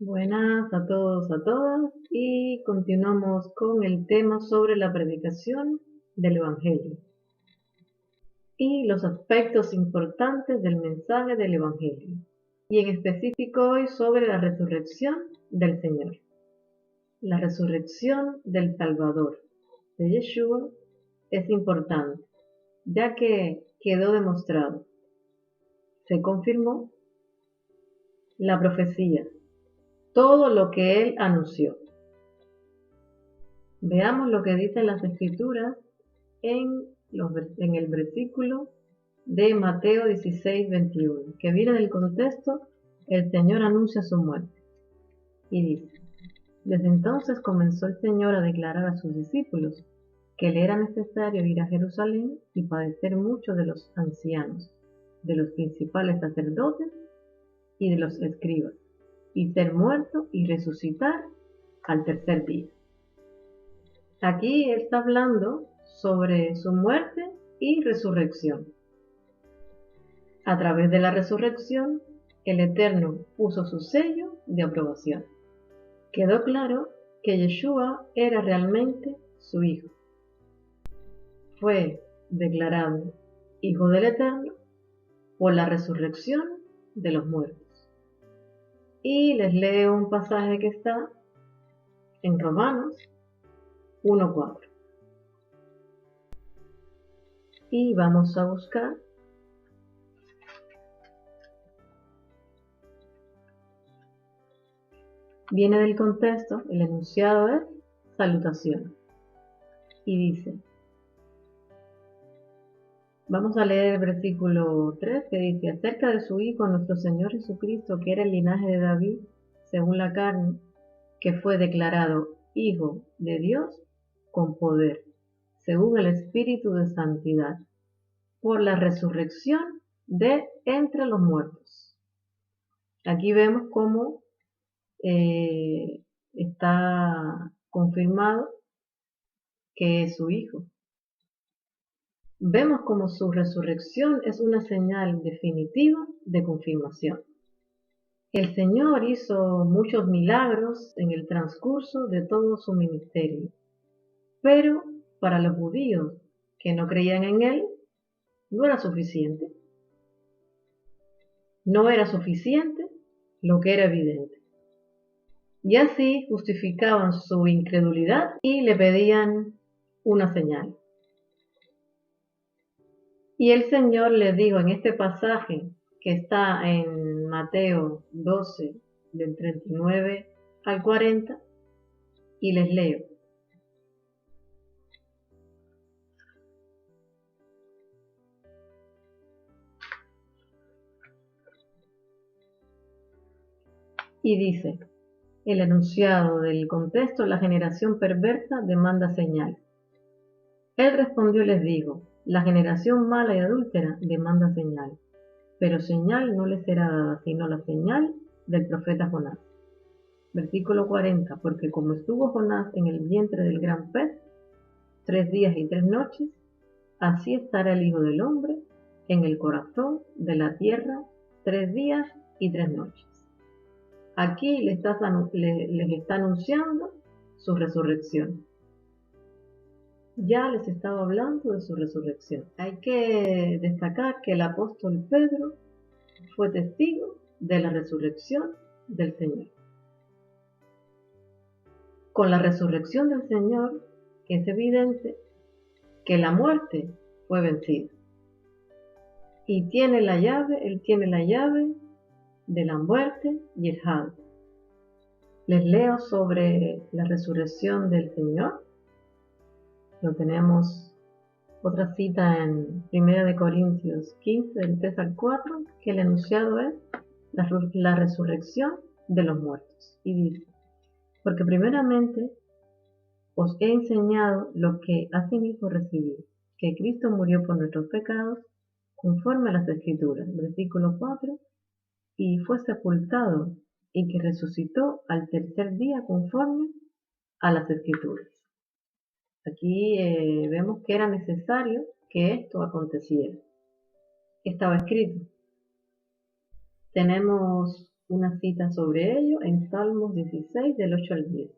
Buenas a todos, a todas, y continuamos con el tema sobre la predicación del Evangelio y los aspectos importantes del mensaje del Evangelio, y en específico hoy sobre la resurrección del Señor. La resurrección del Salvador, de Yeshua, es importante, ya que quedó demostrado, se confirmó la profecía, todo lo que él anunció. Veamos lo que dicen las Escrituras en el versículo de Mateo 16:21, que viene del contexto, el Señor anuncia su muerte. Y dice: desde entonces comenzó el Señor a declarar a sus discípulos que le era necesario ir a Jerusalén y padecer mucho de los ancianos, de los principales sacerdotes y de los escribas, y ser muerto y resucitar al tercer día. Aquí él está hablando sobre su muerte y resurrección. A través de la resurrección, el Eterno puso su sello de aprobación. Quedó claro que Yeshua era realmente su Hijo. Fue declarado Hijo del Eterno por la resurrección de los muertos. Y les leo un pasaje que está en Romanos 1:4. Y vamos a buscar viene del contexto, el enunciado es salutación. Y dice, vamos a leer el versículo 3 que dice: acerca de su Hijo, nuestro Señor Jesucristo, que era el linaje de David, según la carne, que fue declarado Hijo de Dios con poder, según el Espíritu de Santidad, por la resurrección de entre los muertos. Aquí vemos cómo está confirmado que es su Hijo. Vemos como su resurrección es una señal definitiva de confirmación. El Señor hizo muchos milagros en el transcurso de todo su ministerio, pero para los judíos que no creían en Él, no era suficiente. No era suficiente lo que era evidente. Y así justificaban su incredulidad y le pedían una señal. Y el Señor les dijo en este pasaje que está en Mateo 12, del 39 al 40, y les leo. Y dice, el enunciado del contexto: la generación perversa demanda señal. Él respondió y les dijo: la generación mala y adúltera demanda señal, pero señal no le será dada sino la señal del profeta Jonás. Versículo 40, porque como estuvo Jonás en el vientre del gran pez 3 días y 3 noches, así estará el Hijo del Hombre en el corazón de la tierra 3 días y 3 noches. Aquí les está anunciando su resurrección. Ya les estaba hablando de su resurrección. Hay que destacar que el apóstol Pedro fue testigo de la resurrección del Señor. Con la resurrección del Señor es evidente que la muerte fue vencida. Y él tiene la llave de la muerte y el Hades. Les leo sobre la resurrección del Señor. Lo tenemos otra cita en 1 Corintios 15, del 3 al 4, que el enunciado es la resurrección de los muertos. Y dice, porque primeramente os he enseñado lo que asimismo recibí, que Cristo murió por nuestros pecados, conforme a las Escrituras, versículo 4, y fue sepultado, y que resucitó al tercer día conforme a las Escrituras. Aquí vemos que era necesario que esto aconteciera. Estaba escrito. Tenemos una cita sobre ello en Salmos 16 del 8 al 10,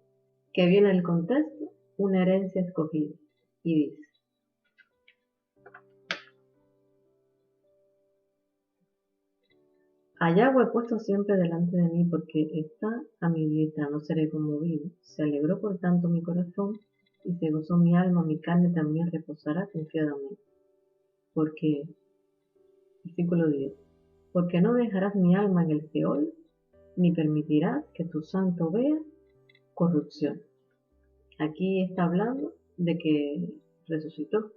que viene el contexto, una herencia escogida, y dice: A Yahweh he puesto siempre delante de mí, porque está a mi diestra, no seré conmovido. Se alegró por tanto mi corazón, y se gozó mi alma, mi carne también reposará confiadamente. Porque, versículo 10, porque no dejarás mi alma en el Seol, ni permitirás que tu santo vea corrupción. Aquí está hablando de que resucitó.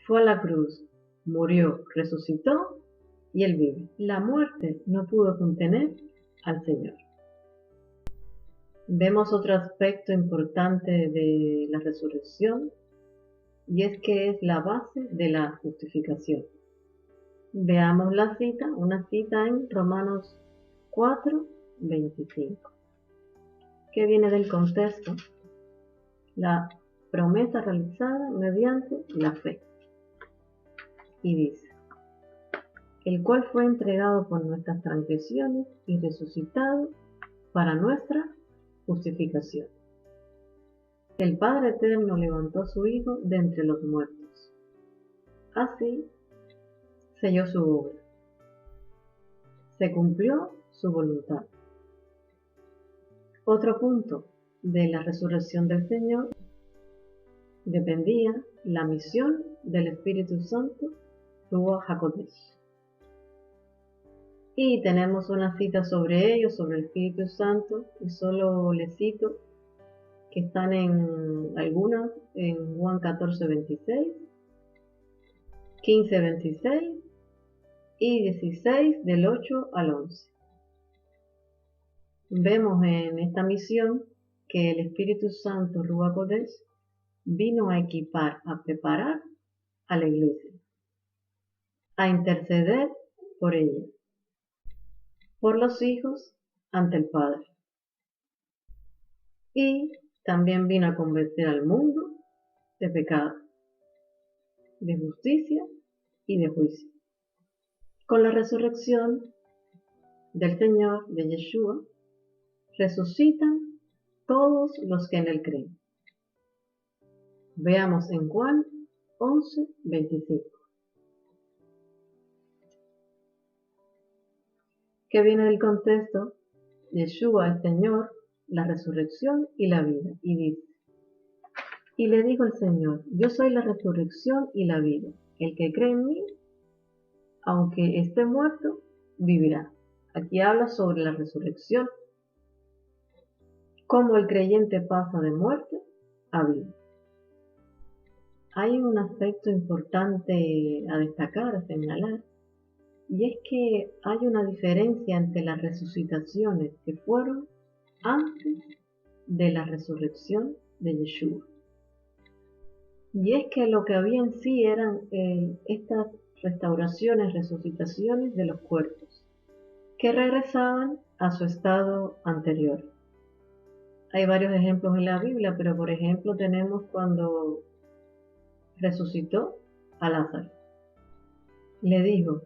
Fue a la cruz, murió, resucitó y él vive. La muerte no pudo contener al Señor. Vemos otro aspecto importante de la resurrección, y es que es la base de la justificación. Veamos la cita, una cita en Romanos 4:25, que viene del contexto, la promesa realizada mediante la fe. Y dice: el cual fue entregado por nuestras transgresiones y resucitado para nuestra justificación. El Padre Eterno levantó a su Hijo de entre los muertos. Así selló su obra. Se cumplió su voluntad. Otro punto de la resurrección del Señor dependía la misión del Espíritu Santo, Ruach HaKodesh. Y tenemos una cita sobre ello, sobre el Espíritu Santo, y solo les cito que están en algunas, en Juan 14:26, 15:26 y 16 del 8 al 11. Vemos en esta misión que el Espíritu Santo, Ruach HaKodesh, vino a equipar, a preparar a la iglesia, a interceder por ella, por los hijos ante el Padre. Y también vino a convencer al mundo de pecado, de justicia y de juicio. Con la resurrección del Señor, de Yeshua, resucitan todos los que en él creen. Veamos en Juan 11:25, que viene del contexto: Yeshua, el Señor, la resurrección y la vida. Y dice: y le dijo el Señor: yo soy la resurrección y la vida. El que cree en mí, aunque esté muerto, vivirá. Aquí habla sobre la resurrección, cómo el creyente pasa de muerte a vida. Hay un aspecto importante a destacar, a señalar, y es que hay una diferencia entre las resucitaciones que fueron antes de la resurrección de Yeshua. Y es que lo que había en sí eran estas restauraciones, resucitaciones de los cuerpos, que regresaban a su estado anterior. Hay varios ejemplos en la Biblia, pero por ejemplo tenemos cuando resucitó a Lázaro. Le dijo: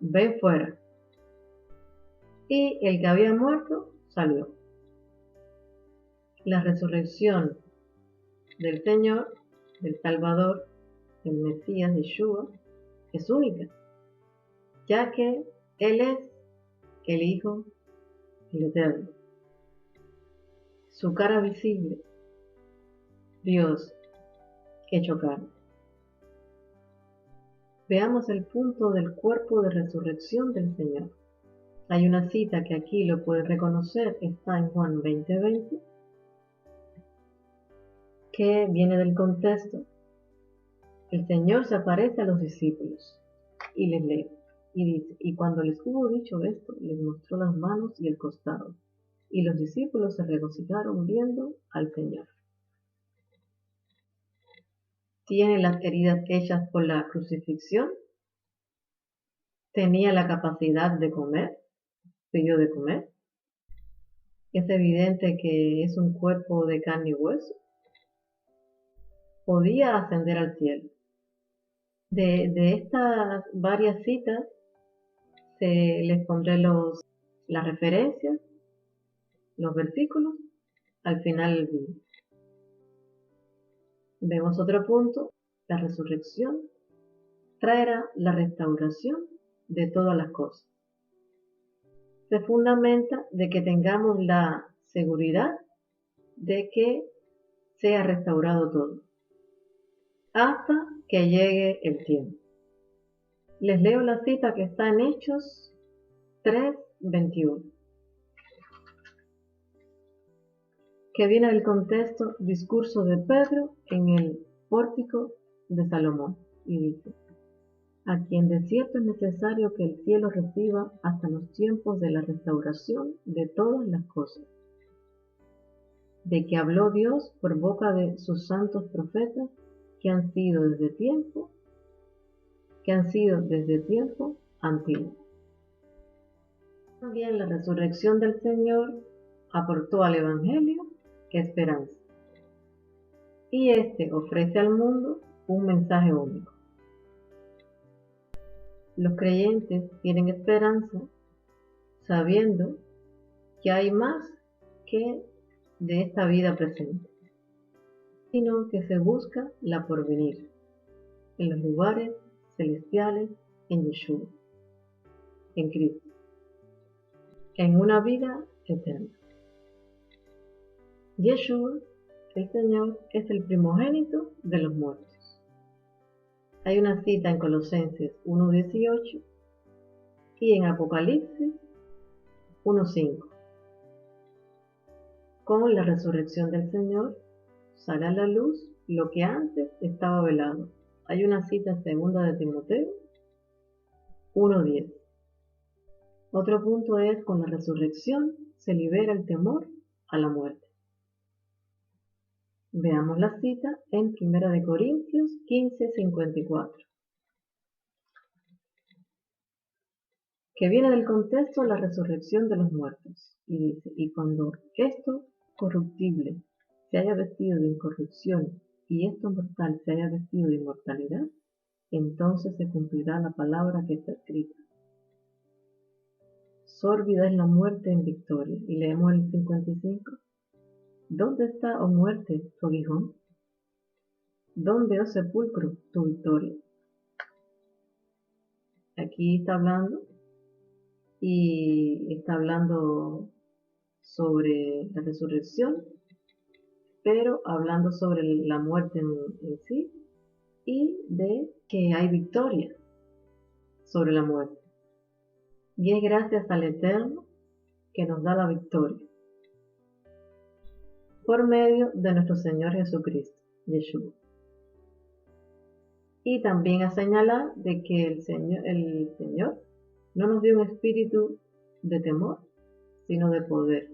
ven fuera. Y el que había muerto salió. La resurrección del Señor, del Salvador, del Mesías, Yeshua, es única, ya que Él es el Hijo, el Eterno. Su cara visible, Dios hecho carne. Veamos el punto del cuerpo de resurrección del Señor. Hay una cita que aquí lo puede reconocer, está en Juan 20:20, que viene del contexto. El Señor se aparece a los discípulos y les lee, y dice: y cuando les hubo dicho esto, les mostró las manos y el costado, y los discípulos se regocijaron viendo al Señor. Tiene las heridas hechas por la crucifixión, tenía la capacidad de comer, pidió de comer. Es evidente que es un cuerpo de carne y hueso. Podía ascender al cielo. De estas varias citas Les pondré las referencias, los versículos, al final del vídeo. Vemos otro punto: la resurrección traerá la restauración de todas las cosas. Se fundamenta de que tengamos la seguridad de que sea restaurado todo, hasta que llegue el tiempo. Les leo la cita que está en Hechos 3:21, que viene del contexto discurso de Pedro en el pórtico de Salomón, y dice: a quien de cierto es necesario que el cielo reciba hasta los tiempos de la restauración de todas las cosas, de que habló Dios por boca de sus santos profetas que han sido desde tiempo antiguo. También la resurrección del Señor aportó al Evangelio esperanza, y este ofrece al mundo un mensaje único. Los creyentes tienen esperanza sabiendo que hay más que de esta vida presente, sino que se busca la porvenir, en los lugares celestiales, en Yeshua, en Cristo, en una vida eterna. Yeshua, el Señor, es el primogénito de los muertos. Hay una cita en Colosenses 1:18 y en Apocalipsis 1:5. Con la resurrección del Señor sale a la luz lo que antes estaba velado. Hay una cita en 2 de Timoteo 1:10. Otro punto es: con la resurrección se libera el temor a la muerte. Veamos la cita en 1 de Corintios 15:54, que viene del contexto de la resurrección de los muertos, y dice: y cuando esto corruptible se haya vestido de incorrupción y esto mortal se haya vestido de inmortalidad, entonces se cumplirá la palabra que está escrita: sórbida es la muerte en victoria. Y leemos el 55: ¿dónde está, oh muerte, tu aguijón? ¿Dónde, oh sepulcro, tu victoria? Aquí está hablando, y está hablando sobre la resurrección, pero hablando sobre la muerte en sí, y de que hay victoria sobre la muerte. Y es gracias al Eterno que nos da la victoria, por medio de nuestro Señor Jesucristo, Yeshua. Y también a señalar de que el Señor no nos dio un espíritu de temor, sino de poder,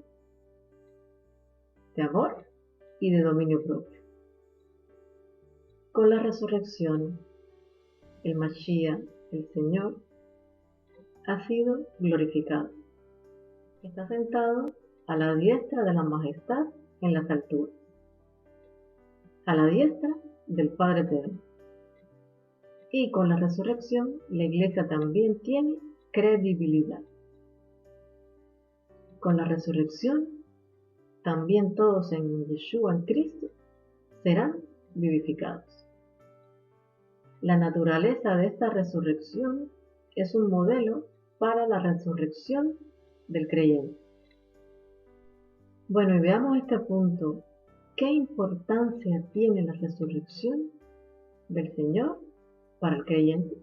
de amor y de dominio propio. Con la resurrección, el Mashiach, el Señor, ha sido glorificado. Está sentado a la diestra de la majestad en las alturas, a la diestra del Padre Eterno. Y con la resurrección, la Iglesia también tiene credibilidad. Con la resurrección, también todos en Yeshua, en Cristo, serán vivificados. La naturaleza de esta resurrección es un modelo para la resurrección del creyente. Bueno, y veamos este punto. ¿Qué importancia tiene la resurrección del Señor para el creyente?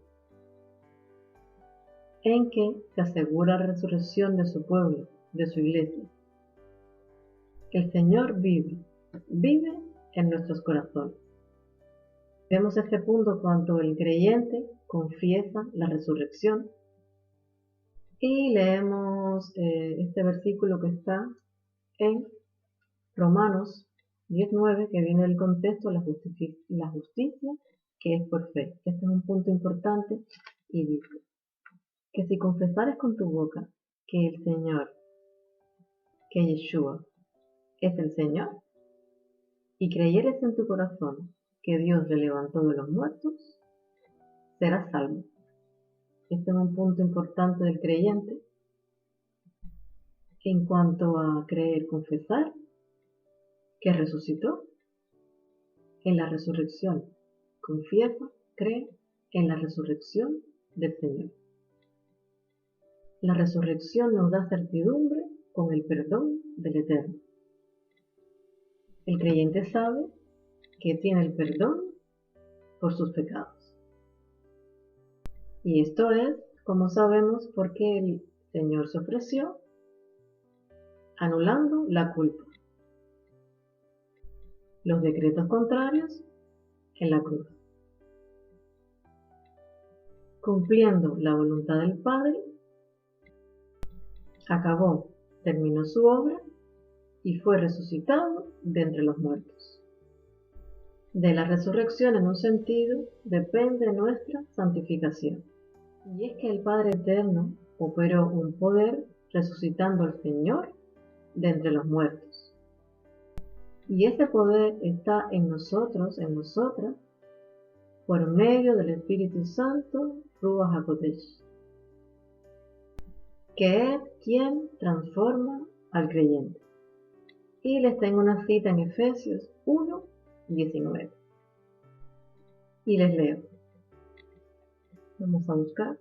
En que se asegura la resurrección de su pueblo, de su iglesia. El Señor vive en nuestros corazones. Vemos este punto cuando el creyente confiesa la resurrección, y leemos este versículo que está en Romanos 10:9, que viene del contexto de la justicia que es por fe. Este es un punto importante, y dice que si confesares con tu boca que el Señor, que Yeshua es el Señor, y creyeres en tu corazón que Dios le levantó de los muertos, serás salvo. Este es un punto importante del creyente en cuanto a creer, confesar que resucitó en la resurrección. Confiesa, cree en la resurrección del Señor. La resurrección nos da certidumbre con el perdón del Eterno. El creyente sabe que tiene el perdón por sus pecados. Y esto es, como sabemos, porque el Señor se ofreció anulando la culpa, los decretos contrarios en la cruz, cumpliendo la voluntad del Padre, acabó, terminó su obra y fue resucitado de entre los muertos. De la resurrección, en un sentido, depende nuestra santificación. Y es que el Padre Eterno operó un poder resucitando al Señor de entre los muertos. Y ese poder está en nosotros, en nosotras, por medio del Espíritu Santo, Ruach HaKodesh, que es quien transforma al creyente. Y les tengo una cita en Efesios 1:19. Y les leo. Vamos a buscar.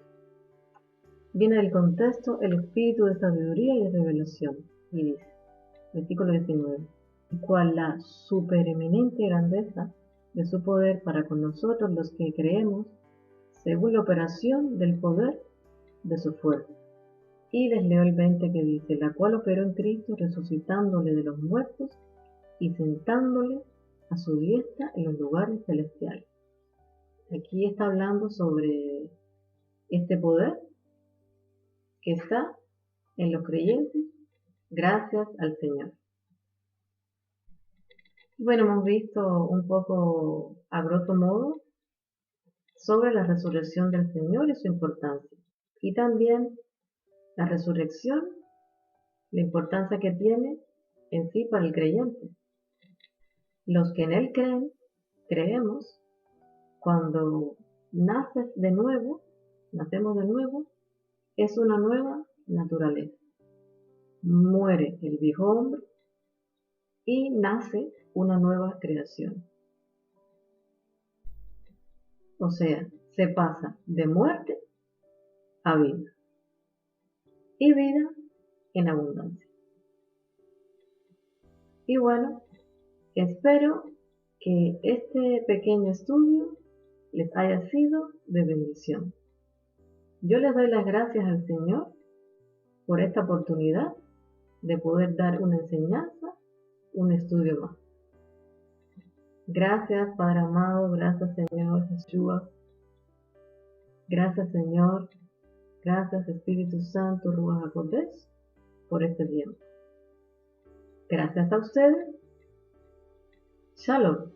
Viene del contexto el espíritu de sabiduría y de revelación. Y dice, versículo 19, el cual la supereminente grandeza de su poder para con nosotros los que creemos, según la operación del poder de su fuerza. Y les leo el 20 que dice, la cual operó en Cristo resucitándole de los muertos y sentándole a su diestra en los lugares celestiales. Aquí está hablando sobre este poder que está en los creyentes gracias al Señor. Bueno, hemos visto un poco a grosso modo sobre la resurrección del Señor y su importancia. Y también la resurrección, la importancia que tiene en sí para el creyente. Los que en Él creen, creemos, cuando naces de nuevo, nacemos de nuevo, es una nueva naturaleza. Muere el viejo hombre y nace una nueva creación. O sea, se pasa de muerte a vida y vida en abundancia. Y bueno, espero que este pequeño estudio les haya sido de bendición. Yo les doy las gracias al Señor por esta oportunidad de poder dar una enseñanza, un estudio más. Gracias, Padre amado, gracias, Señor Yeshua. Gracias, Señor. Gracias, Espíritu Santo, Ruach HaKodesh, por este tiempo. Gracias a ustedes. Shalom.